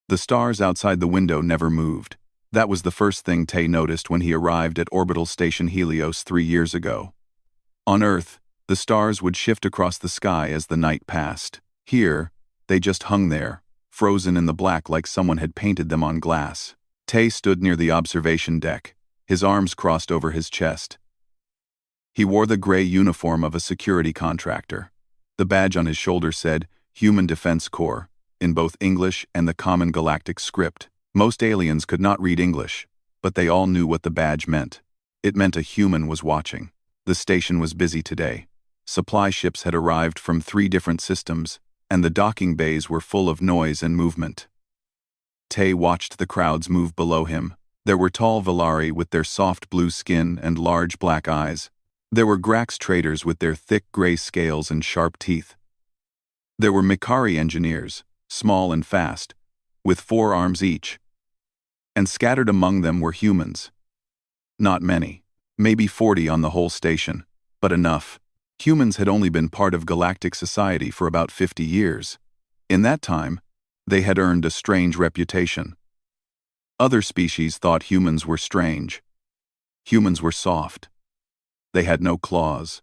The stars outside the window never moved. That was the first thing Tay noticed when he arrived at Orbital Station Helios 3 years ago. On Earth, the stars would shift across the sky as the night passed. Here, they just hung there, frozen in the black like someone had painted them on glass. Tay stood near the observation deck, his arms crossed over his chest. He wore the gray uniform of a security contractor. The badge on his shoulder said, Human Defense Corps, in both English and the common galactic script. Most aliens could not read English, but they all knew what the badge meant. It meant a human was watching. The station was busy today. Supply ships had arrived from 3 different systems, and the docking bays were full of noise and movement. Tay watched the crowds move below him. There were tall Valari with their soft blue skin and large black eyes. There were Grax traders with their thick gray scales and sharp teeth. There were Mikari engineers, small and fast, with 4 arms each. And scattered among them were humans. Not many, maybe 40 on the whole station, but enough. Humans had only been part of galactic society for about 50 years. In that time, they had earned a strange reputation. Other species thought humans were strange. Humans were soft. They had no claws,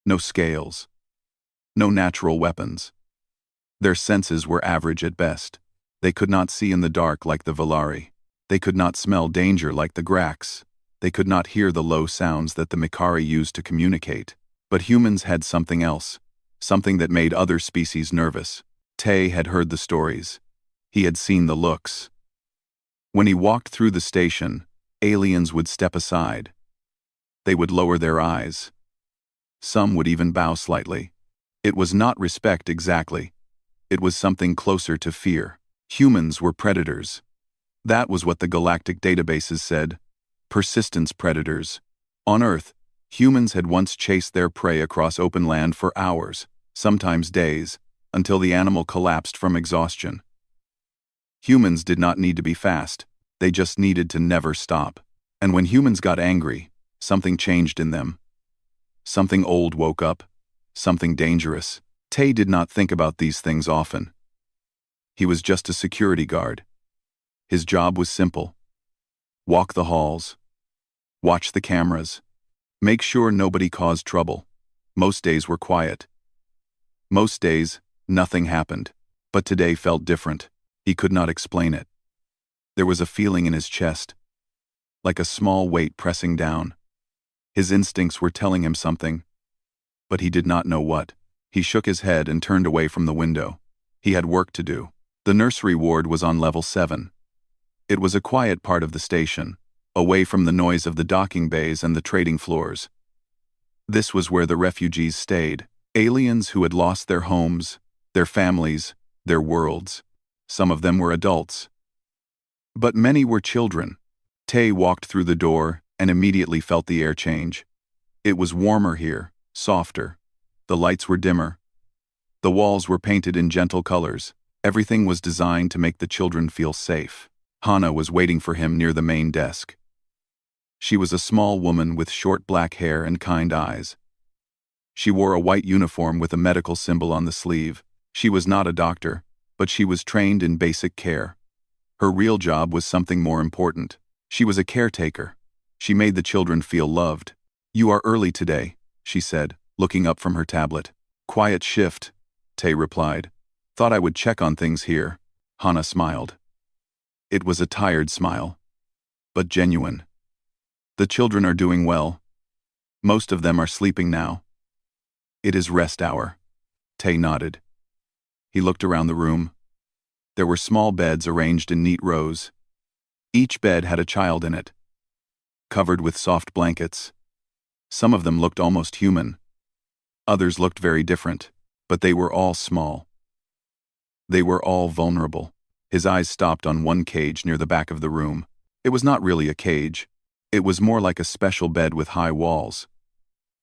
no scales, no natural weapons. Their senses were average at best. They could not see in the dark like the Valari. They could not smell danger like the Grax. They could not hear the low sounds that the Mikari used to communicate. But humans had something else, something that made other species nervous. Tay had heard the stories. He had seen the looks. When he walked through the station, aliens would step aside. They would lower their eyes. Some would even bow slightly. It was not respect exactly. It was something closer to fear. Humans were predators. That was what the galactic databases said. Persistence predators. On Earth, humans had once chased their prey across open land for hours, sometimes days, until the animal collapsed from exhaustion. Humans did not need to be fast. They just needed to never stop. And when humans got angry, something changed in them. Something old woke up. Something dangerous. Tay did not think about these things often. He was just a security guard. His job was simple. Walk the halls. Watch the cameras. Make sure nobody caused trouble. Most days were quiet. Most days, nothing happened. But today felt different. He could not explain it. There was a feeling in his chest, like a small weight pressing down. His instincts were telling him something, but he did not know what. He shook his head and turned away from the window. He had work to do. The nursery ward was on level 7. It was a quiet part of the station, away from the noise of the docking bays and the trading floors. This was where the refugees stayed, aliens who had lost their homes, their families, their worlds. Some of them were adults. But many were children. Tay walked through the door and immediately felt the air change. It was warmer here, softer. The lights were dimmer. The walls were painted in gentle colors. Everything was designed to make the children feel safe. Hana was waiting for him near the main desk. She was a small woman with short black hair and kind eyes. She wore a white uniform with a medical symbol on the sleeve. She was not a doctor, but she was trained in basic care. Her real job was something more important. She was a caretaker. She made the children feel loved. "You are early today," she said, looking up from her tablet. "Quiet shift," Tay replied. "Thought I would check on things here." Hana smiled. It was a tired smile, but genuine. "The children are doing well. Most of them are sleeping now." "It is rest hour." Tay nodded. He looked around the room. There were small beds arranged in neat rows. Each bed had a child in it, covered with soft blankets. Some of them looked almost human. Others looked very different, but they were all small. They were all vulnerable. His eyes stopped on one cage near the back of the room. It was not really a cage. It was more like a special bed with high walls.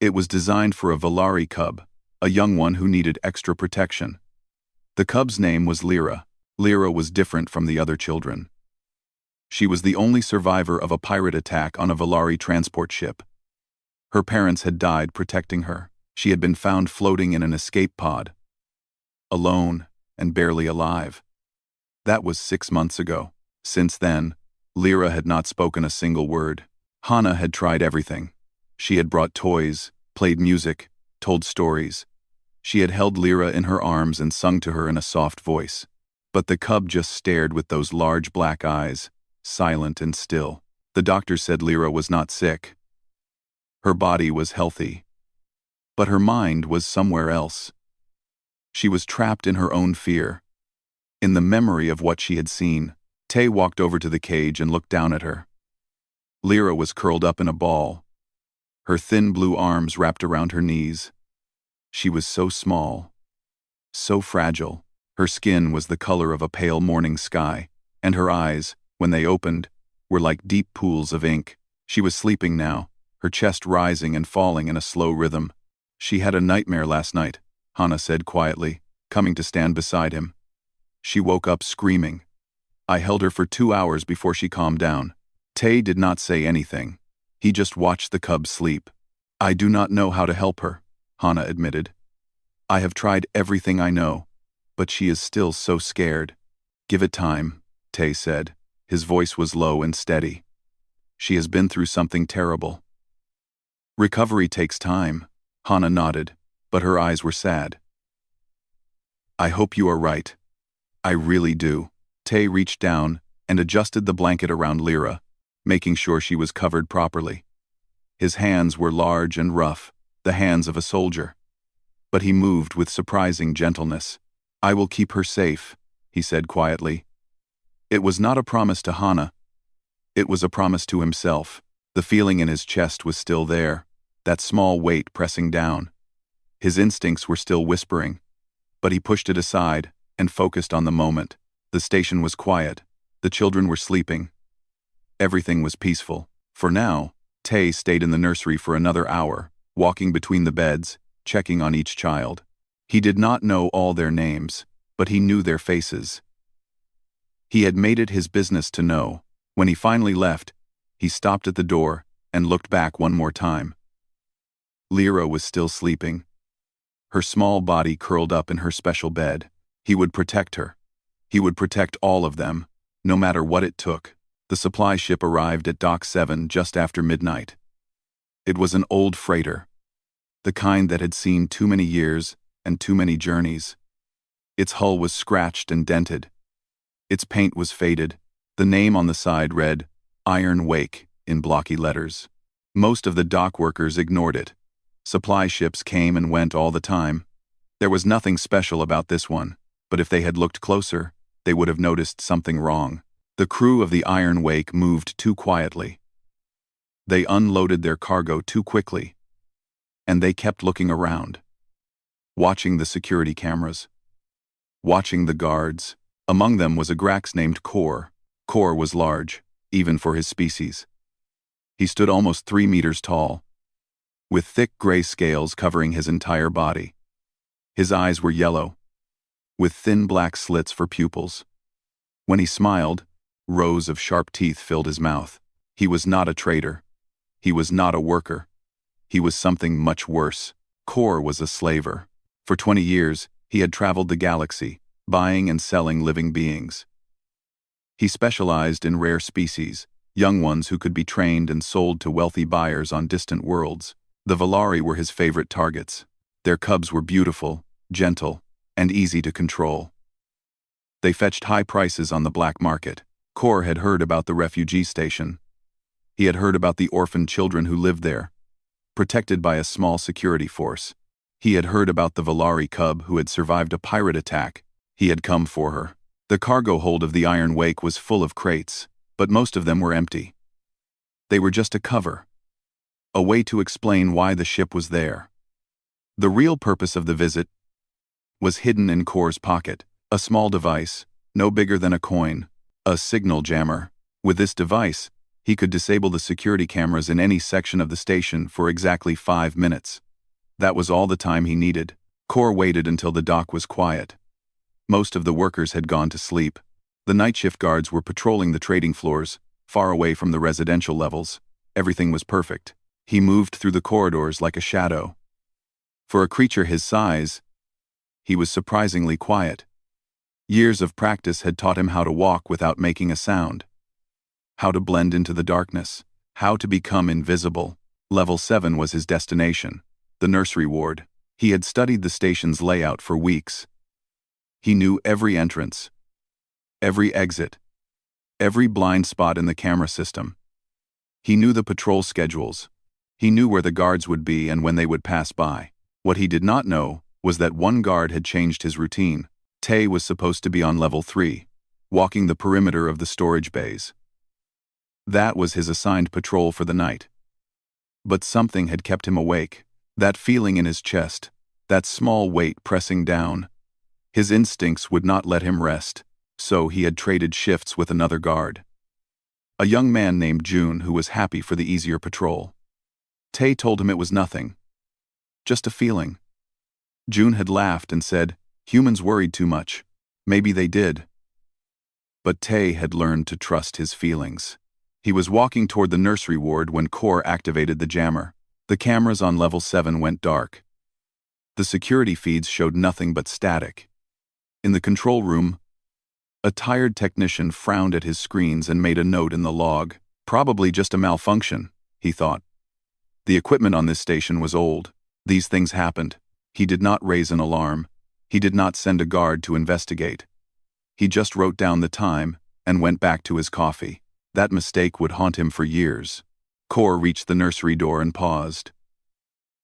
It was designed for a Valari cub, a young one who needed extra protection. The cub's name was Lyra. Lyra was different from the other children. She was the only survivor of a pirate attack on a Valari transport ship. Her parents had died protecting her. She had been found floating in an escape pod, alone and barely alive. That was 6 months ago. Since then, Lyra had not spoken a single word. Hana had tried everything. She had brought toys, played music, told stories. She had held Lyra in her arms and sung to her in a soft voice. But the cub just stared with those large black eyes, silent and still. The doctor said Lyra was not sick. Her body was healthy. But her mind was somewhere else. She was trapped in her own fear. In the memory of what she had seen, Tay walked over to the cage and looked down at her. Lyra was curled up in a ball. Her thin blue arms wrapped around her knees. She was so small, so fragile. Her skin was the color of a pale morning sky, and her eyes, when they opened, were like deep pools of ink. She was sleeping now, her chest rising and falling in a slow rhythm. She had a nightmare last night, Hana said quietly, coming to stand beside him. She woke up screaming. I held her for 2 hours before she calmed down. Tay did not say anything. He just watched the cub sleep. I do not know how to help her, Hana admitted. I have tried everything I know, but she is still so scared. Give it time, Tay said. His voice was low and steady. She has been through something terrible. Recovery takes time, Hana nodded, but her eyes were sad. I hope you are right. I really do. Tay reached down and adjusted the blanket around Lyra, making sure she was covered properly. His hands were large and rough, the hands of a soldier. But he moved with surprising gentleness. I will keep her safe, he said quietly. It was not a promise to Hana. It was a promise to himself. The feeling in his chest was still there, that small weight pressing down. His instincts were still whispering, but he pushed it aside and focused on the moment. The station was quiet. The children were sleeping. Everything was peaceful. For now, Tay stayed in the nursery for another hour, walking between the beds, checking on each child. He did not know all their names, but he knew their faces. He had made it his business to know. When he finally left, he stopped at the door and looked back one more time. Lyra was still sleeping. Her small body curled up in her special bed. He would protect her. He would protect all of them, no matter what it took. The supply ship arrived at Dock 7 just after midnight. It was an old freighter, the kind that had seen too many years and too many journeys. Its hull was scratched and dented. Its paint was faded. The name on the side read, Iron Wake, in blocky letters. Most of the dock workers ignored it. Supply ships came and went all the time. There was nothing special about this one, but if they had looked closer, they would have noticed something wrong. The crew of the Iron Wake moved too quietly. They unloaded their cargo too quickly. And they kept looking around, watching the security cameras, watching the guards. Among them was a Grax named Kor. Kor was large, even for his species. He stood almost 3 meters tall, with thick gray scales covering his entire body. His eyes were yellow, with thin black slits for pupils. When he smiled, rows of sharp teeth filled his mouth. He was not a trader. He was not a worker. He was something much worse. Kor was a slaver. For 20 years, he had traveled the galaxy, buying and selling living beings. He specialized in rare species, young ones who could be trained and sold to wealthy buyers on distant worlds. The Valari were his favorite targets. Their cubs were beautiful, gentle, and easy to control. They fetched high prices on the black market. Kor had heard about the refugee station. He had heard about the orphaned children who lived there, protected by a small security force. He had heard about the Valari cub who had survived a pirate attack. He had come for her. The cargo hold of the Iron Wake was full of crates, but most of them were empty. They were just a cover, a way to explain why the ship was there. The real purpose of the visit was hidden in Kor's pocket, a small device, no bigger than a coin, a signal jammer. With this device, he could disable the security cameras in any section of the station for exactly 5 minutes. That was all the time he needed. Kor waited until the dock was quiet. Most of the workers had gone to sleep. The night shift guards were patrolling the trading floors, far away from the residential levels. Everything was perfect. He moved through the corridors like a shadow. For a creature his size, he was surprisingly quiet. Years of practice had taught him how to walk without making a sound, how to blend into the darkness, how to become invisible. Level 7 was his destination, the nursery ward. He had studied the station's layout for weeks. He knew every entrance, every exit, every blind spot in the camera system. He knew the patrol schedules. He knew where the guards would be and when they would pass by. What he did not know was that one guard had changed his routine. Tay was supposed to be on level 3, walking the perimeter of the storage bays. That was his assigned patrol for the night. But something had kept him awake. That feeling in his chest, that small weight pressing down. His instincts would not let him rest, so he had traded shifts with another guard. A young man named June who was happy for the easier patrol. Tay told him it was nothing. Just a feeling. June had laughed and said, "Humans worried too much." Maybe they did. But Tay had learned to trust his feelings. He was walking toward the nursery ward when Core activated the jammer. The cameras on level 7 went dark. The security feeds showed nothing but static. In the control room, a tired technician frowned at his screens and made a note in the log. Probably just a malfunction, he thought. The equipment on this station was old. These things happened. He did not raise an alarm. He did not send a guard to investigate. He just wrote down the time and went back to his coffee. That mistake would haunt him for years. Core reached the nursery door and paused.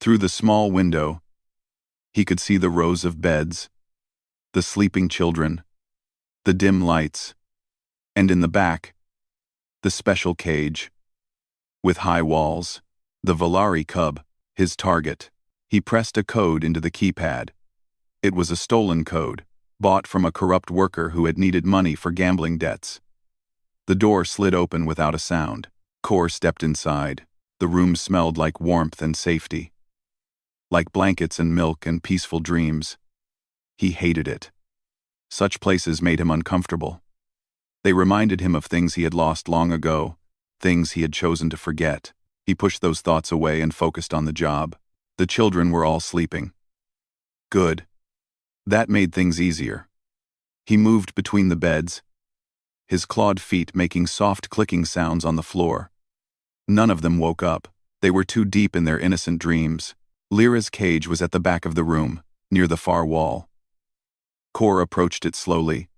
Through the small window, he could see the rows of beds, the sleeping children, the dim lights, and in the back, the special cage. With high walls, the Valari cub, his target. He pressed a code into the keypad. It was a stolen code, bought from a corrupt worker who had needed money for gambling debts. The door slid open without a sound. Core stepped inside. The room smelled like warmth and safety, like blankets and milk and peaceful dreams. He hated it. Such places made him uncomfortable. They reminded him of things he had lost long ago, things he had chosen to forget. He pushed those thoughts away and focused on the job. The children were all sleeping. Good. That made things easier. He moved between the beds, his clawed feet making soft clicking sounds on the floor. None of them woke up. They were too deep in their innocent dreams. Lyra's cage was at the back of the room, near the far wall. Core approached it slowly,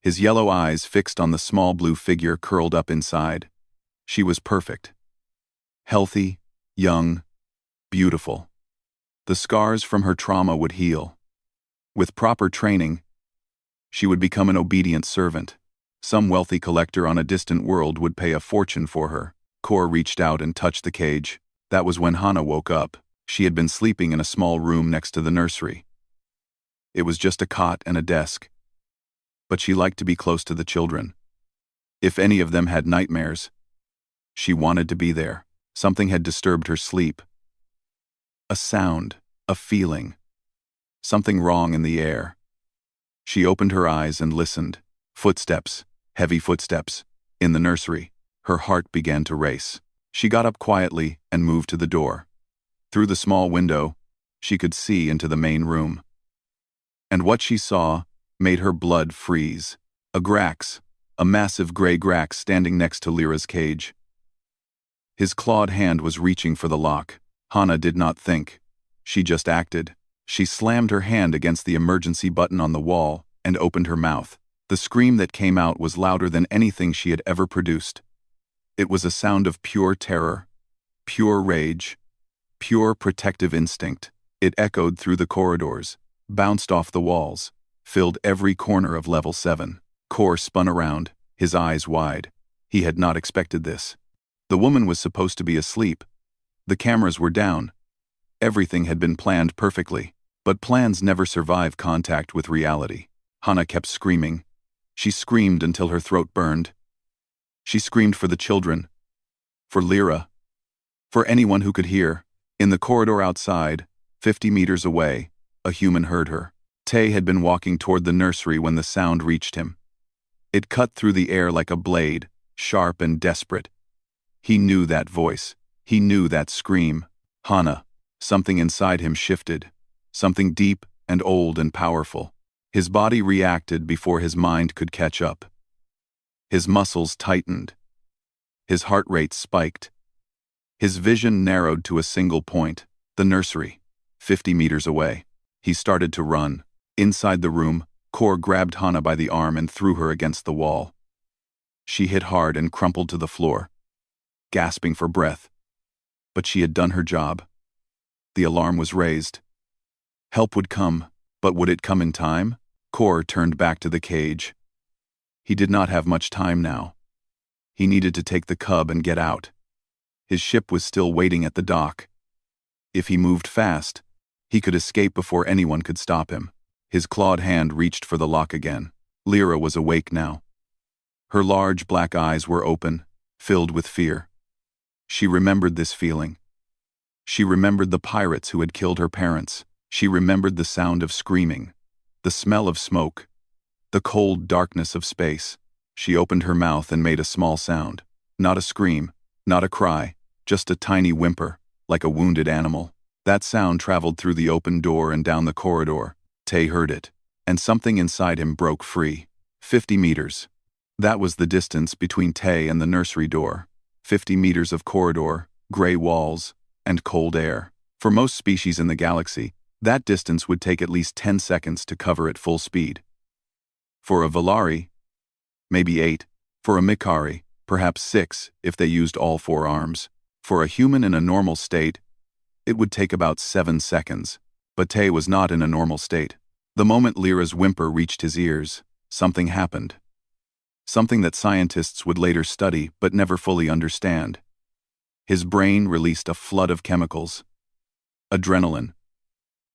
his yellow eyes fixed on the small blue figure curled up inside. She was perfect. Healthy, young, beautiful. The scars from her trauma would heal. With proper training, she would become an obedient servant. Some wealthy collector on a distant world would pay a fortune for her. Core reached out and touched the cage. That was when Hana woke up. She had been sleeping in a small room next to the nursery. It was just a cot and a desk. But she liked to be close to the children. If any of them had nightmares, she wanted to be there. Something had disturbed her sleep. A sound, a feeling. Something wrong in the air. She opened her eyes and listened. Footsteps, heavy footsteps, in the nursery. Her heart began to race. She got up quietly and moved to the door. Through the small window, she could see into the main room. And what she saw made her blood freeze. A Grax, a massive gray Grax standing next to Lyra's cage. His clawed hand was reaching for the lock. Hana did not think. She just acted. She slammed her hand against the emergency button on the wall and opened her mouth. The scream that came out was louder than anything she had ever produced. It was a sound of pure terror, pure rage, pure protective instinct. It echoed through the corridors, bounced off the walls, filled every corner of level 7. Core spun around, his eyes wide. He had not expected this. The woman was supposed to be asleep. The cameras were down. Everything had been planned perfectly, but plans never survive contact with reality. Hana kept screaming. She screamed until her throat burned. She screamed for the children, for Lyra, for anyone who could hear. In the corridor outside, 50 meters away, a human heard her. Tay had been walking toward the nursery when the sound reached him. It cut through the air like a blade, sharp and desperate. He knew that voice. He knew that scream. Hana. Something inside him shifted. Something deep and old and powerful. His body reacted before his mind could catch up. His muscles tightened. His heart rate spiked. His vision narrowed to a single point, the nursery, 50 meters away. He started to run. Inside the room, Kor grabbed Hana by the arm and threw her against the wall. She hit hard and crumpled to the floor, gasping for breath. But she had done her job. The alarm was raised. Help would come, but would it come in time? Kor turned back to the cage. He did not have much time now. He needed to take the cub and get out. His ship was still waiting at the dock. If he moved fast, he could escape before anyone could stop him. His clawed hand reached for the lock again. Lyra was awake now. Her large black eyes were open, filled with fear. She remembered this feeling. She remembered the pirates who had killed her parents. She remembered the sound of screaming, the smell of smoke, the cold darkness of space. She opened her mouth and made a small sound. Not a scream, not a cry, just a tiny whimper, like a wounded animal. That sound traveled through the open door and down the corridor. Tay heard it, and something inside him broke free. 50 meters. That was the distance between Tay and the nursery door. 50 meters of corridor, gray walls, and cold air. For most species in the galaxy, that distance would take at least 10 seconds to cover at full speed. For a Valari, maybe 8. For a Mikari, perhaps 6 if they used all 4 arms. For a human in a normal state, it would take about 7 seconds. But Tay was not in a normal state. The moment Lyra's whimper reached his ears, something happened. Something that scientists would later study but never fully understand. His brain released a flood of chemicals. Adrenaline,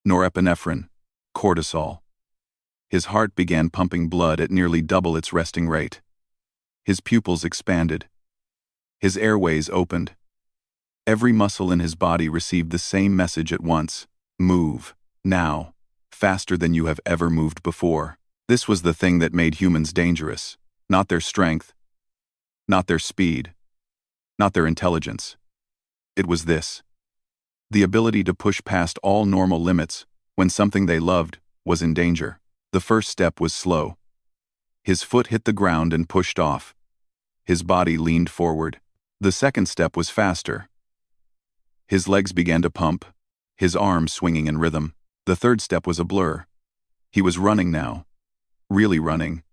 norepinephrine, cortisol. His heart began pumping blood at nearly double its resting rate. His pupils expanded. His airways opened. Every muscle in his body received the same message at once. Move, now, faster than you have ever moved before. This was the thing that made humans dangerous. Not their strength, not their speed, not their intelligence. It was this. The ability to push past all normal limits when something they loved was in danger. The first step was slow. His foot hit the ground and pushed off. His body leaned forward. The second step was faster. His legs began to pump, his arms swinging in rhythm. The third step was a blur. He was running now. Really running.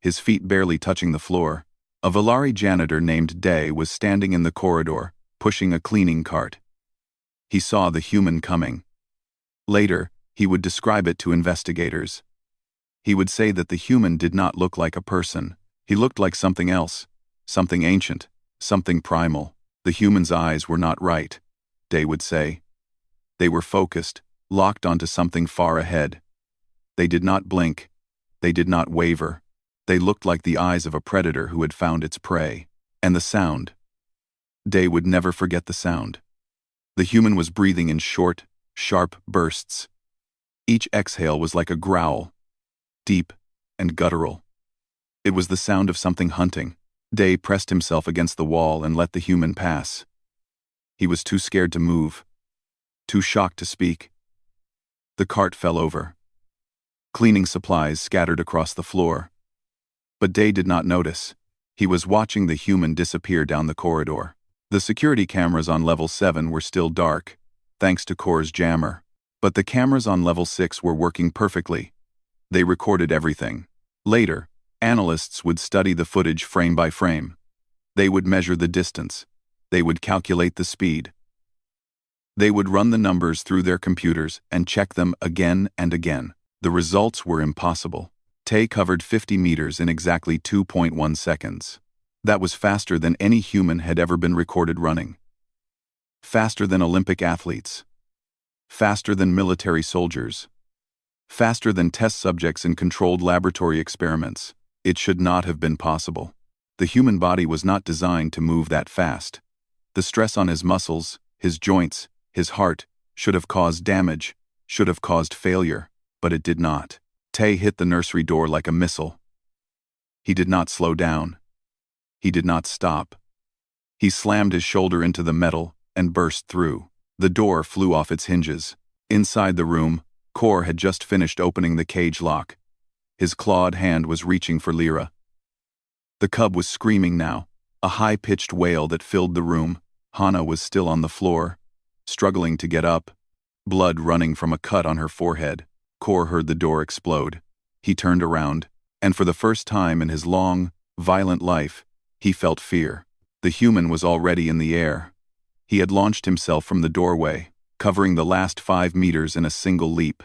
His feet barely touching the floor. A Valari janitor named Day was standing in the corridor, pushing a cleaning cart. He saw the human coming. Later, he would describe it to investigators. He would say that the human did not look like a person. He looked like something else, something ancient, something primal. The human's eyes were not right, Day would say. They were focused, locked onto something far ahead. They did not blink. They did not waver. They looked like the eyes of a predator who had found its prey. And the sound. Day would never forget the sound. The human was breathing in short, sharp bursts. Each exhale was like a growl, deep and guttural. It was the sound of something hunting. Day pressed himself against the wall and let the human pass. He was too scared to move, too shocked to speak. The cart fell over. Cleaning supplies scattered across the floor. But Day did not notice. He was watching the human disappear down the corridor. The security cameras on level 7 were still dark, thanks to Kor's jammer. But the cameras on level 6 were working perfectly. They recorded everything. Later, analysts would study the footage frame by frame. They would measure the distance. They would calculate the speed. They would run the numbers through their computers and check them again and again. The results were impossible. Tay covered 50 meters in exactly 2.1 seconds. That was faster than any human had ever been recorded running. Faster than Olympic athletes. Faster than military soldiers. Faster than test subjects in controlled laboratory experiments. It should not have been possible. The human body was not designed to move that fast. The stress on his muscles, his joints, his heart, should have caused damage, should have caused failure, but it did not. Tay hit the nursery door like a missile. He did not slow down. He did not stop. He slammed his shoulder into the metal and burst through. The door flew off its hinges. Inside the room, Kor had just finished opening the cage lock. His clawed hand was reaching for Lyra. The cub was screaming now, a high-pitched wail that filled the room. Hana was still on the floor, struggling to get up, blood running from a cut on her forehead. Kor heard the door explode. He turned around, and for the first time in his long, violent life, he felt fear. The human was already in the air. He had launched himself from the doorway, covering the last 5 meters in a single leap.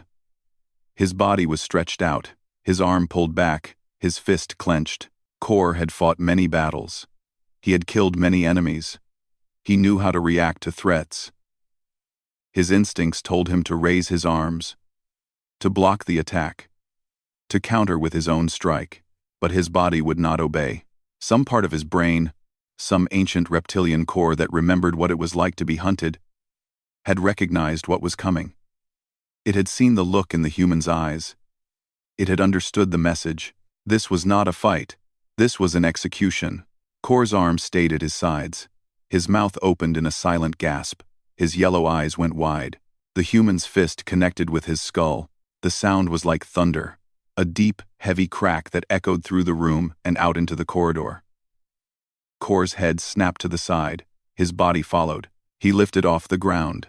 His body was stretched out, his arm pulled back, his fist clenched. Kor had fought many battles. He had killed many enemies. He knew how to react to threats. His instincts told him to raise his arms, to block the attack, to counter with his own strike, but his body would not obey. Some part of his brain, some ancient reptilian core that remembered what it was like to be hunted, had recognized what was coming. It had seen the look in the human's eyes. It had understood the message. This was not a fight. This was an execution. Kor's arms stayed at his sides. His mouth opened in a silent gasp. His yellow eyes went wide. The human's fist connected with his skull. The sound was like thunder, a deep, heavy crack that echoed through the room and out into the corridor. Kor's head snapped to the side. His body followed. He lifted off the ground,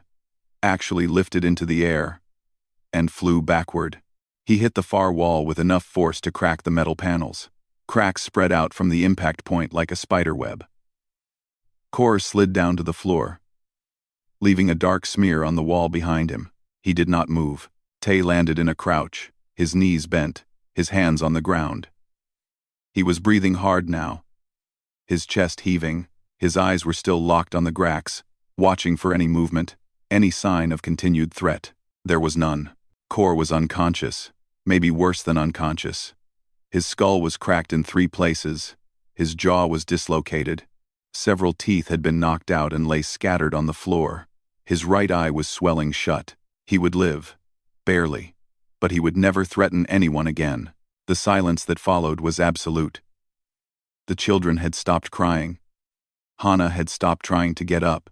actually lifted into the air, and flew backward. He hit the far wall with enough force to crack the metal panels. Cracks spread out from the impact point like a spider web. Kor slid down to the floor, leaving a dark smear on the wall behind him. He did not move. Tay landed in a crouch, his knees bent, his hands on the ground. He was breathing hard now, his chest heaving. His eyes were still locked on the Grax, watching for any movement, any sign of continued threat. There was none. Kor was unconscious, maybe worse than unconscious. His skull was cracked in 3 places. His jaw was dislocated. Several teeth had been knocked out and lay scattered on the floor. His right eye was swelling shut. He would live. Barely. But he would never threaten anyone again. The silence that followed was absolute. The children had stopped crying. Hana had stopped trying to get up.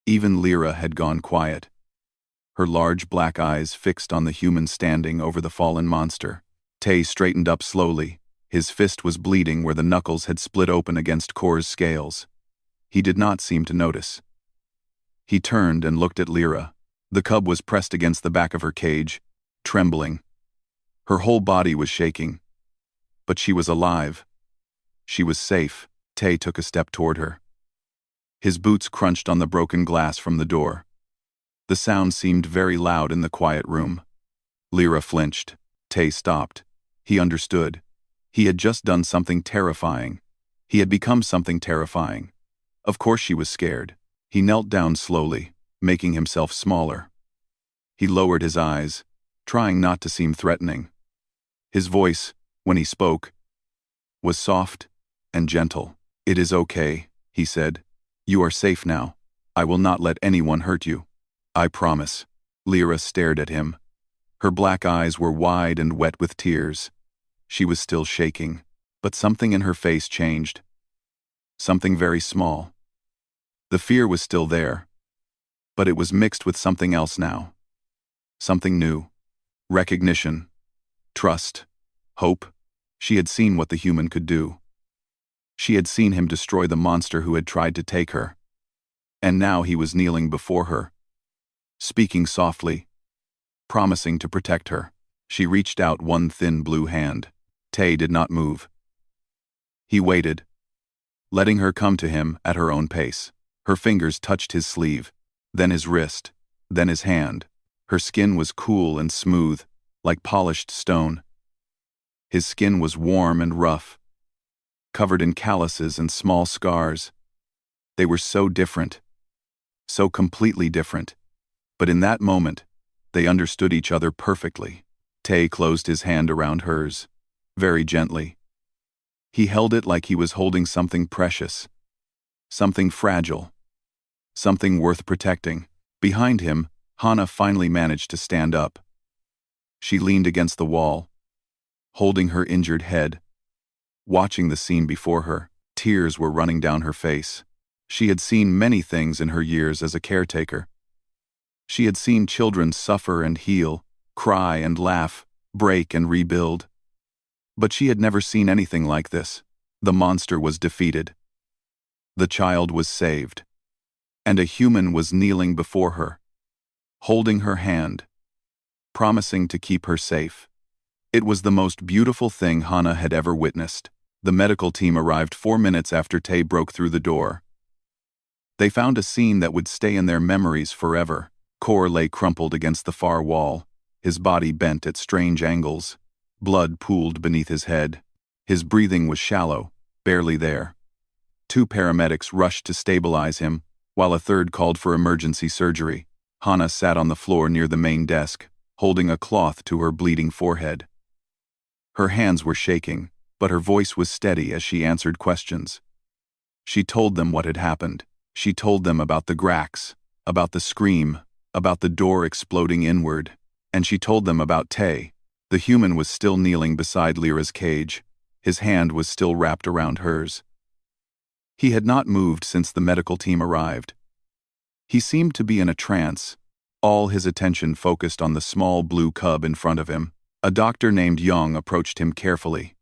Even Lyra had gone quiet, her large black eyes fixed on the human standing over the fallen monster. Tay straightened up slowly. His fist was bleeding where the knuckles had split open against Kor's scales. He did not seem to notice. He turned and looked at Lyra. The cub was pressed against the back of her cage, trembling. Her whole body was shaking. But she was alive. She was safe. Tay took a step toward her. His boots crunched on the broken glass from the door. The sound seemed very loud in the quiet room. Lyra flinched. Tay stopped. He understood. He had just done something terrifying. He had become something terrifying. Of course she was scared. He knelt down slowly, making himself smaller. He lowered his eyes, trying not to seem threatening. His voice, when he spoke, was soft and gentle. "It is okay," he said. "You are safe now. I will not let anyone hurt you. I promise." Lyra stared at him. Her black eyes were wide and wet with tears. She was still shaking, but something in her face changed. Something very small. The fear was still there, but it was mixed with something else now. Something new. Recognition. Trust. Hope. She had seen what the human could do. She had seen him destroy the monster who had tried to take her. And now he was kneeling before her, speaking softly, promising to protect her. She reached out one thin blue hand. Tay did not move. He waited, letting her come to him at her own pace. Her fingers touched his sleeve, then his wrist, then his hand. Her skin was cool and smooth, like polished stone. His skin was warm and rough, covered in calluses and small scars. They were so different, so completely different. But in that moment, they understood each other perfectly. Tay closed his hand around hers, very gently. He held it like he was holding something precious, something fragile, something worth protecting. Behind him, Hana finally managed to stand up. She leaned against the wall, holding her injured head, watching the scene before her. Tears were running down her face. She had seen many things in her years as a caretaker. She had seen children suffer and heal, cry and laugh, break and rebuild. But she had never seen anything like this. The monster was defeated. The child was saved. And a human was kneeling before her, holding her hand, promising to keep her safe. It was the most beautiful thing Hana had ever witnessed. The medical team arrived 4 minutes after Tay broke through the door. They found a scene that would stay in their memories forever. Kor lay crumpled against the far wall, his body bent at strange angles. Blood pooled beneath his head. His breathing was shallow, barely there. 2 paramedics rushed to stabilize him, while a third called for emergency surgery. Hana sat on the floor near the main desk, holding a cloth to her bleeding forehead. Her hands were shaking, but her voice was steady as she answered questions. She told them what had happened. She told them about the Grax, about the scream, about the door exploding inward, and she told them about Tay. The human was still kneeling beside Lyra's cage. His hand was still wrapped around hers. He had not moved since the medical team arrived. He seemed to be in a trance, all his attention focused on the small blue cub in front of him. A doctor named Young approached him carefully.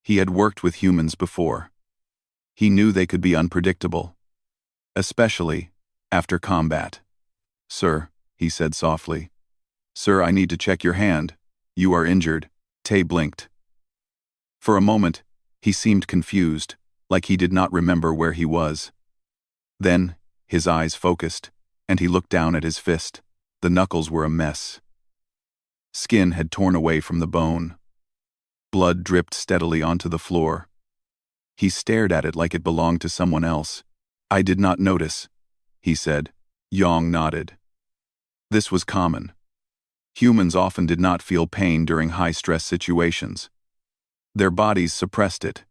He had worked with humans before. He knew they could be unpredictable, especially after combat. "Sir," he said softly. "Sir, I need to check your hand. You are injured." Tay blinked. For a moment, he seemed confused, like he did not remember where he was. Then, his eyes focused, and he looked down at his fist. The knuckles were a mess. Skin had torn away from the bone. Blood dripped steadily onto the floor. He stared at it like it belonged to someone else. "I did not notice," he said. Yong nodded. This was common. Humans often did not feel pain during high-stress situations. Their bodies suppressed it,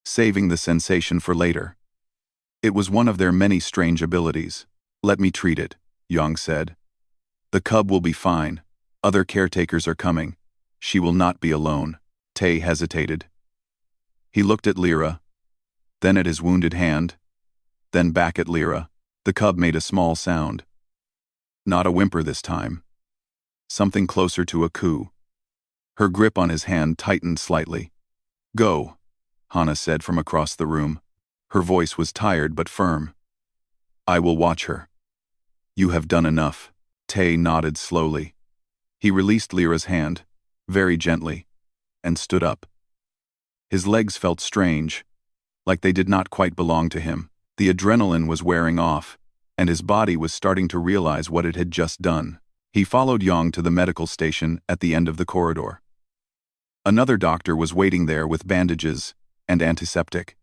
saving the sensation for later. It was one of their many strange abilities. "Let me treat it," Yong said. "The cub will be fine. Other caretakers are coming. She will not be alone." Tay hesitated. He looked at Lyra, then at his wounded hand, then back at Lyra. The cub made a small sound. Not a whimper this time. Something closer to a coo. Her grip on his hand tightened slightly. "Go," Hana said from across the room. Her voice was tired but firm. "I will watch her." "You have done enough." Tay nodded slowly. He released Lyra's hand, very gently, and stood up. His legs felt strange, like they did not quite belong to him. The adrenaline was wearing off, and his body was starting to realize what it had just done. He followed Yong to the medical station at the end of the corridor. Another doctor was waiting there with bandages and antiseptic.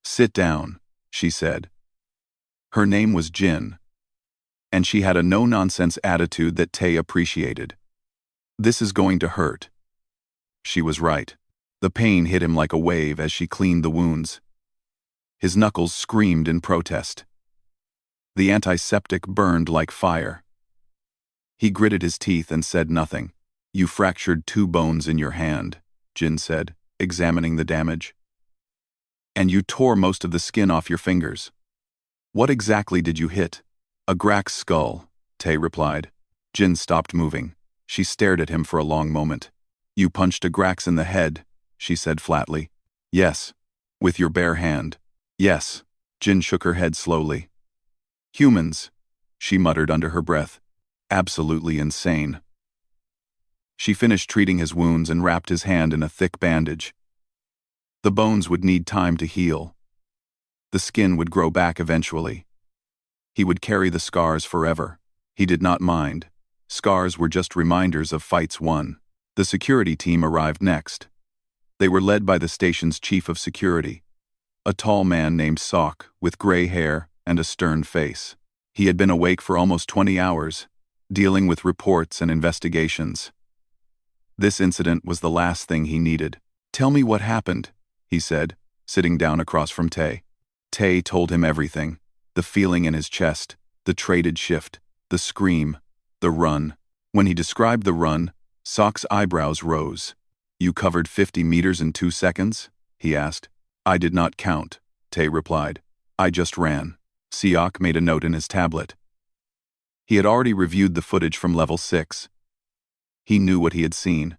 "Sit down," she said. Her name was Jin, and she had a no-nonsense attitude that Tay appreciated. "This is going to hurt." She was right. The pain hit him like a wave as she cleaned the wounds. His knuckles screamed in protest. The antiseptic burned like fire. He gritted his teeth and said nothing. "You fractured 2 bones in your hand," Jin said, examining the damage. "And you tore most of the skin off your fingers. What exactly did you hit?" "A Grax skull," Tay replied. Jin stopped moving. She stared at him for a long moment. "You punched a Grax in the head," she said flatly. "Yes." "With your bare hand?" "Yes." Jin shook her head slowly. "Humans," she muttered under her breath. "Absolutely insane." She finished treating his wounds and wrapped his hand in a thick bandage. The bones would need time to heal. The skin would grow back eventually. He would carry the scars forever. He did not mind. Scars were just reminders of fights won. The security team arrived next. They were led by the station's chief of security, a tall man named Sok with gray hair and a stern face. He had been awake for almost 20 hours, dealing with reports and investigations. This incident was the last thing he needed. "Tell me what happened," he said, sitting down across from Tay. Tay told him everything. The feeling in his chest, the traded shift, the scream, the run. When he described the run, Sok's eyebrows rose. "You covered 50 meters in 2 seconds?" he asked. "I did not count," Tay replied. "I just ran." Siak made a note in his tablet. He had already reviewed the footage from level 6. He knew what he had seen.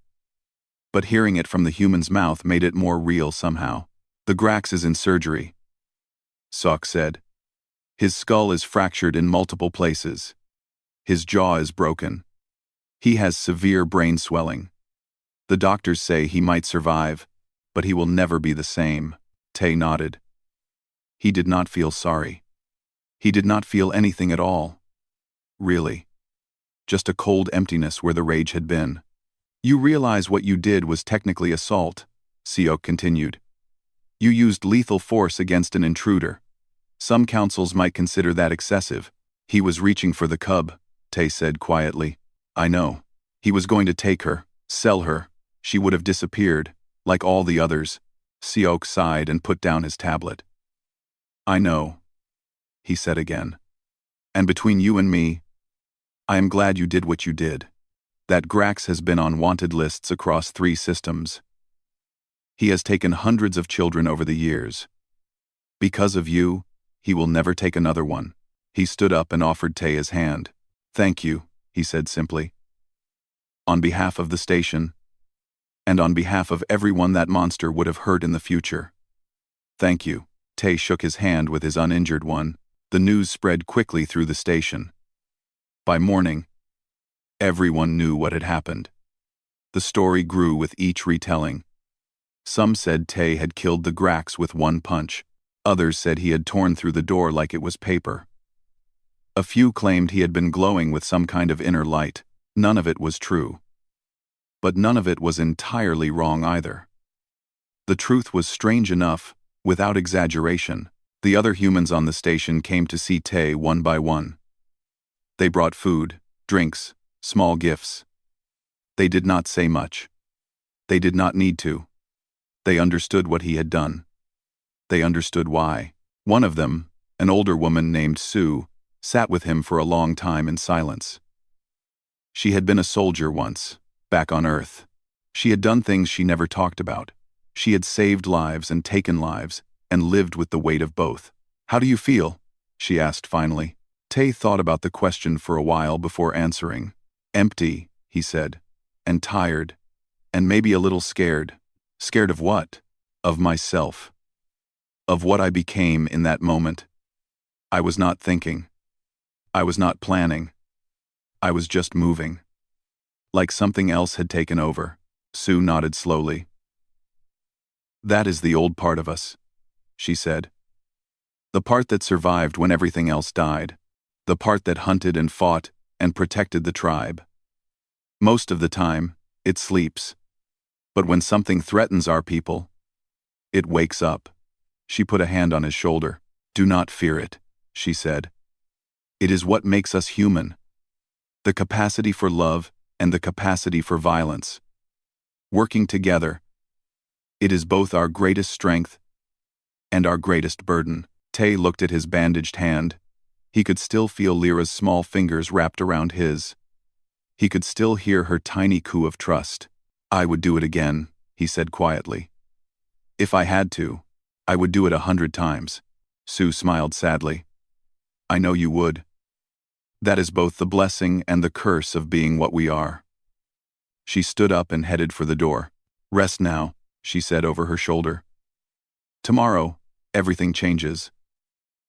but hearing it from the human's mouth made it more real somehow. "The Grax is in surgery," Sock said. "His skull is fractured in multiple places. His jaw is broken. He has severe brain swelling. The doctors say he might survive, but he will never be the same." Tay nodded. He did not feel sorry. He did not feel anything at all. Really. Just a cold emptiness where the rage had been. "You realize what you did was technically assault," Siok continued. "You used lethal force against an intruder. Some councils might consider that excessive." "He was reaching for the cub," Tay said quietly. "I know. He was going to take her, sell her. She would have disappeared, like all the others." Siok sighed and put down his tablet. "I know," he said again. "And between you and me, I am glad you did what you did. That Grax has been on wanted lists across 3 systems. He has taken hundreds of children over the years. Because of you, he will never take another one." He stood up and offered Tay his hand. "Thank you," he said simply. "On behalf of the station, and on behalf of everyone that monster would have hurt in the future. Thank you." Tay shook his hand with his uninjured one. The news spread quickly through the station. By morning, everyone knew what had happened. The story grew with each retelling. Some said Tay had killed the Grax with one punch. Others said he had torn through the door like it was paper. A few claimed he had been glowing with some kind of inner light. None of it was true. But none of it was entirely wrong either. The truth was strange enough, without exaggeration. The other humans on the station came to see Tay one by one. They brought food, drinks, small gifts. They did not say much. They did not need to. They understood what he had done. They understood why. One of them, an older woman named Sue, sat with him for a long time in silence. She had been a soldier once, back on Earth. She had done things she never talked about. She had saved lives and taken lives, and lived with the weight of both. "How do you feel?" she asked finally. Tay thought about the question for a while before answering. "Empty," he said, "and tired, and maybe a little scared." "Scared of what?" "Of myself. Of what I became in that moment. I was not thinking. I was not planning. I was just moving. Like something else had taken over." Sue nodded slowly. "That is the old part of us," she said. "The part that survived when everything else died. The part that hunted and fought and protected the tribe. Most of the time, it sleeps. But when something threatens our people, it wakes up." She put a hand on his shoulder. "Do not fear it," she said. "It is what makes us human. The capacity for love and the capacity for violence. Working together. It is both our greatest strength and our greatest burden." Tay looked at his bandaged hand. He could still feel Lyra's small fingers wrapped around his. He could still hear her tiny coo of trust. "I would do it again," he said quietly. "If I had to, I would do it 100 times." Sue smiled sadly. "I know you would. That is both the blessing and the curse of being what we are." She stood up and headed for the door. "Rest now," she said over her shoulder. "Tomorrow, everything changes.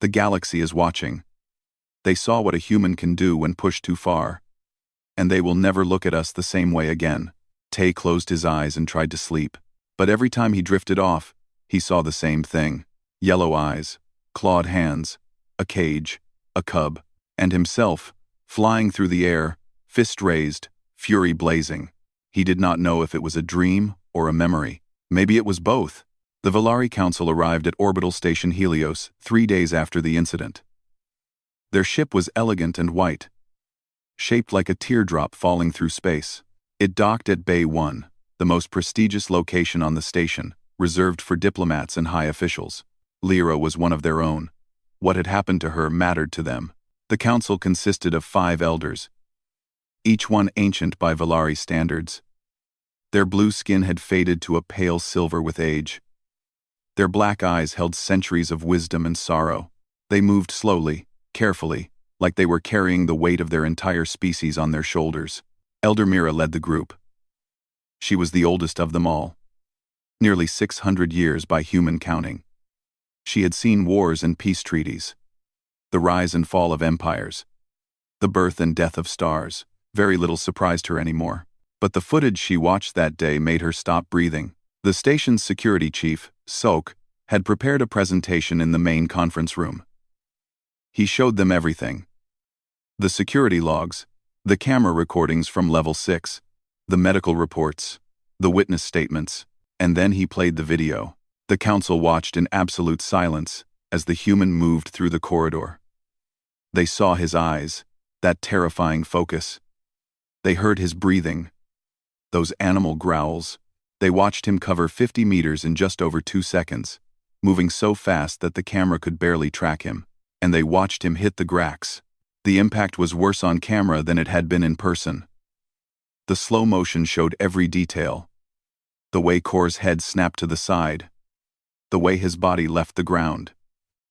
The galaxy is watching. They saw what a human can do when pushed too far. And they will never look at us the same way again." Tay closed his eyes and tried to sleep. But every time he drifted off, he saw the same thing. Yellow eyes, clawed hands, a cage, a cub, and himself, flying through the air, fist raised, fury blazing. He did not know if it was a dream or a memory. Maybe it was both. The Valari Council arrived at Orbital Station Helios 3 days after the incident. Their ship was elegant and white, shaped like a teardrop falling through space. It docked at Bay 1, the most prestigious location on the station, reserved for diplomats and high officials. Lyra was one of their own. What had happened to her mattered to them. The council consisted of 5 elders, each one ancient by Valari standards. Their blue skin had faded to a pale silver with age. Their black eyes held centuries of wisdom and sorrow. They moved slowly, carefully, like they were carrying the weight of their entire species on their shoulders. Elder Mira led the group. She was the oldest of them all, nearly 600 years by human counting. She had seen wars and peace treaties, the rise and fall of empires, the birth and death of stars. Very little surprised her anymore. But the footage she watched that day made her stop breathing. The station's security chief, Sok, had prepared a presentation in the main conference room. He showed them everything. The security logs, the camera recordings from Level 6, the medical reports, the witness statements, and then he played the video. The council watched in absolute silence as the human moved through the corridor. They saw his eyes, that terrifying focus. They heard his breathing, those animal growls. They watched him cover 50 meters in just over 2 seconds, moving so fast that the camera could barely track him. And they watched him hit the Grax. The impact was worse on camera than it had been in person. The slow motion showed every detail. The way Kor's head snapped to the side. The way his body left the ground.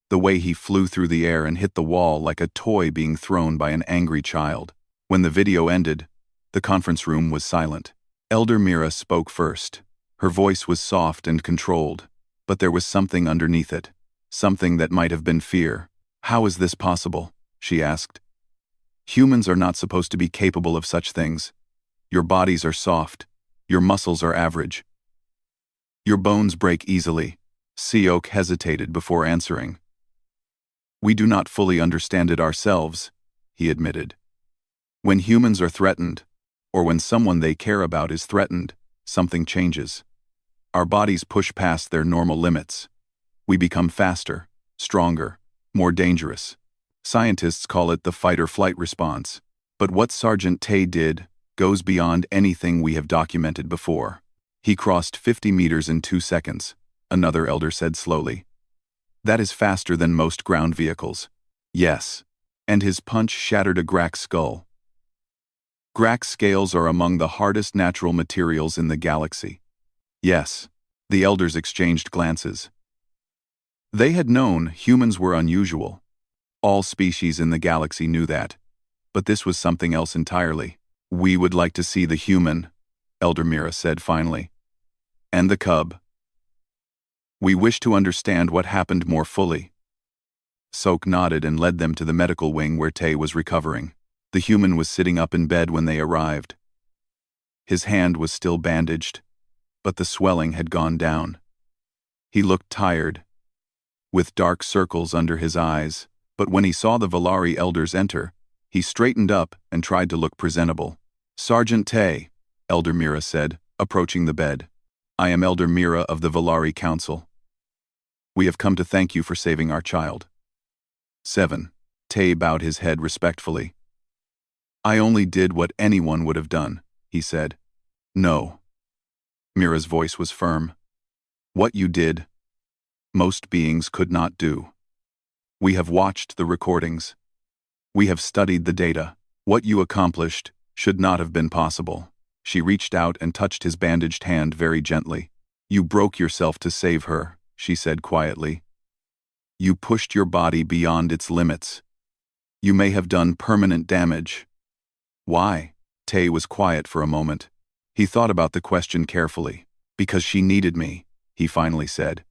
The way he flew through the air and hit the wall like a toy being thrown by an angry child. When the video ended, the conference room was silent. Elder Mira spoke first. Her voice was soft and controlled, but there was something underneath it, something that might have been fear. "How is this possible?" she asked. "Humans are not supposed to be capable of such things. Your bodies are soft. Your muscles are average. Your bones break easily." Seok hesitated before answering. "We do not fully understand it ourselves," he admitted. "When humans are threatened, or when someone they care about is threatened, something changes. Our bodies push past their normal limits. We become faster, stronger, more dangerous. Scientists call it the fight-or-flight response. But what Sergeant Tay did goes beyond anything we have documented before. He crossed 50 meters in 2 seconds, another elder said slowly. That is faster than most ground vehicles. Yes. And his punch shattered a Grax skull. Grax scales are among the hardest natural materials in the galaxy. Yes. The elders exchanged glances. They had known humans were unusual. All species in the galaxy knew that. But this was something else entirely. "We would like to see the human," Elder Mira said finally. "And the cub. We wish to understand what happened more fully." Sok nodded and led them to the medical wing where Tay was recovering. The human was sitting up in bed when they arrived. His hand was still bandaged, but the swelling had gone down. He looked tired, with dark circles under his eyes, but when he saw the Valari elders enter, he straightened up and tried to look presentable. "Sergeant Tay," Elder Mira said, approaching the bed. "I am Elder Mira of the Valari Council. We have come to thank you for saving our child." 7. Tay bowed his head respectfully. "I only did what anyone would have done," he said. "No." Mira's voice was firm. "What you did, most beings could not do. We have watched the recordings. We have studied the data. What you accomplished should not have been possible." She reached out and touched his bandaged hand very gently. "You broke yourself to save her," she said quietly. "You pushed your body beyond its limits. You may have done permanent damage." "Why?" Tay was quiet for a moment. He thought about the question carefully. "Because she needed me," he finally said.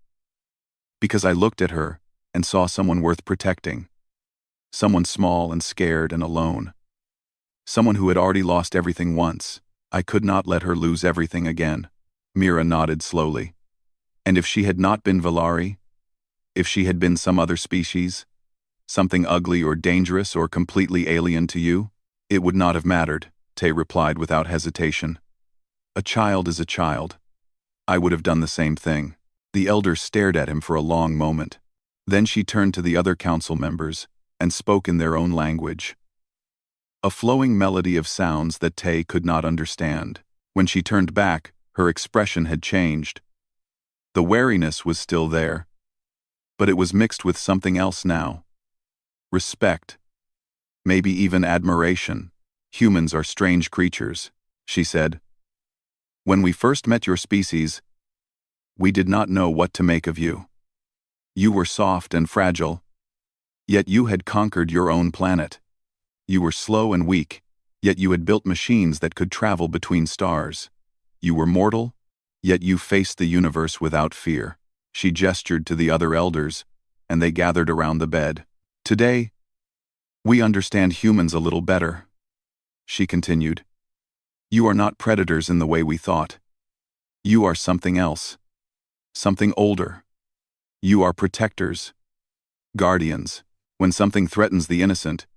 "Because I looked at her and saw someone worth protecting. Someone small and scared and alone. Someone who had already lost everything once. I could not let her lose everything again." Mira nodded slowly. "And if she had not been Valari? If she had been some other species? Something ugly or dangerous or completely alien to you? It would not have mattered," Tay replied without hesitation. "A child is a child. I would have done the same thing." The elder stared at him for a long moment. Then she turned to the other council members and spoke in their own language. A flowing melody of sounds that Tay could not understand. When she turned back, her expression had changed. The wariness was still there, but it was mixed with something else now. Respect. Maybe even admiration. "Humans are strange creatures," she said. "When we first met your species, we did not know what to make of you. You were soft and fragile, yet you had conquered your own planet. You were slow and weak, yet you had built machines that could travel between stars. You were mortal, yet you faced the universe without fear. She gestured to the other elders, and they gathered around the bed. Today, we understand humans a little better, she continued. You are not predators in the way we thought. You are something else. Something older. You are protectors. Guardians. When something threatens the innocent,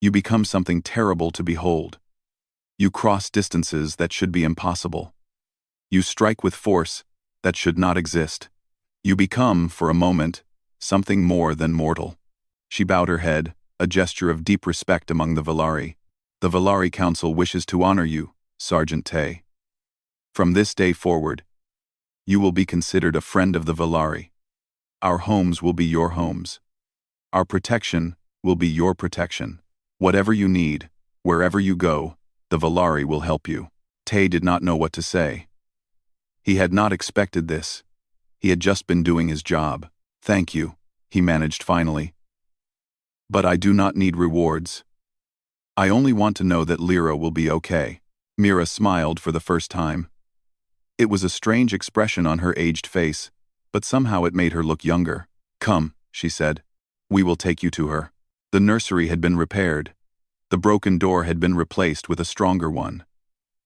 you become something terrible to behold. You cross distances that should be impossible. You strike with force that should not exist. You become, for a moment, something more than mortal. She bowed her head, a gesture of deep respect among the Valari. The Valari Council wishes to honor you, Sergeant Tay. From this day forward, you will be considered a friend of the Valari. Our homes will be your homes. Our protection will be your protection. Whatever you need, wherever you go, the Valari will help you. Tay did not know what to say. He had not expected this. He had just been doing his job. Thank you, he managed finally. But I do not need rewards. I only want to know that Lyra will be okay. Mira smiled for the first time. It was a strange expression on her aged face, but somehow it made her look younger. Come, she said. We will take you to her. The nursery had been repaired. The broken door had been replaced with a stronger one.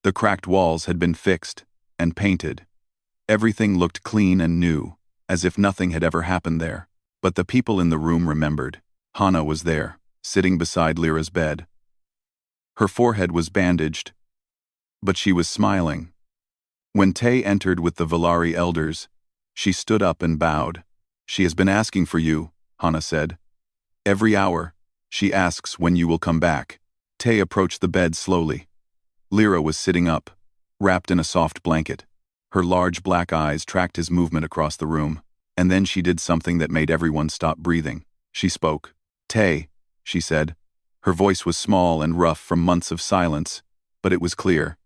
The cracked walls had been fixed and painted. Everything looked clean and new, as if nothing had ever happened there. But the people in the room remembered. Hana was there, sitting beside Lyra's bed. Her forehead was bandaged, but she was smiling. When Tay entered with the Valari elders, she stood up and bowed. She has been asking for you, Hana said. Every hour, she asks when you will come back. Tay approached the bed slowly. Lyra was sitting up, wrapped in a soft blanket. Her large black eyes tracked his movement across the room, and then she did something that made everyone stop breathing. She spoke. Tay, she said. Her voice was small and rough from months of silence, but it was clear.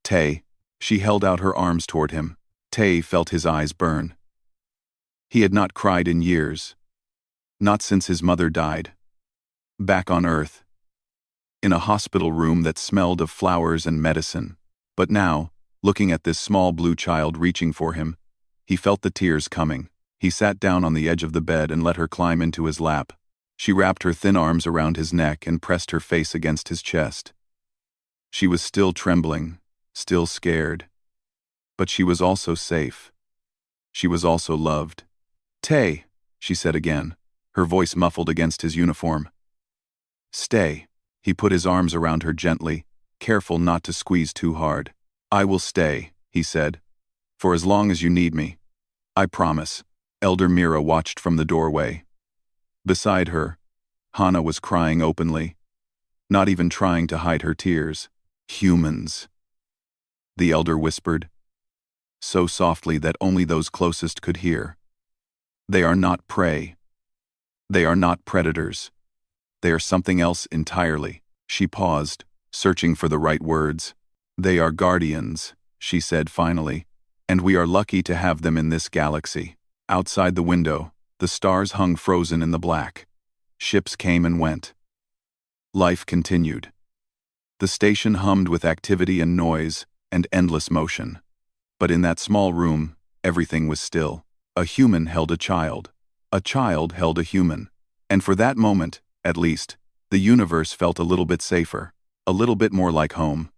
Tay. She held out her arms toward him. Tay felt his eyes burn. He had not cried in years. Not since his mother died. Back on Earth. In a hospital room that smelled of flowers and medicine. But now, looking at this small blue child reaching for him, he felt the tears coming. He sat down on the edge of the bed and let her climb into his lap. She wrapped her thin arms around his neck and pressed her face against his chest. She was still trembling, still scared. But she was also safe. She was also loved. Tay, she said again, her voice muffled against his uniform. Stay. He put his arms around her gently, careful not to squeeze too hard. I will stay, he said, for as long as you need me. I promise. Elder Mira watched from the doorway. Beside her, Hana was crying openly, not even trying to hide her tears. Humans, the elder whispered, so softly that only those closest could hear. They are not prey. They are not predators. They are something else entirely. She paused, searching for the right words. They are guardians, she said finally, and we are lucky to have them in this galaxy. Outside the window, the stars hung frozen in the black. Ships came and went. Life continued. The station hummed with activity and noise and endless motion. But in that small room, everything was still. A human held a child. A child held a human. And for that moment, at least, the universe felt a little bit safer, a little bit more like home.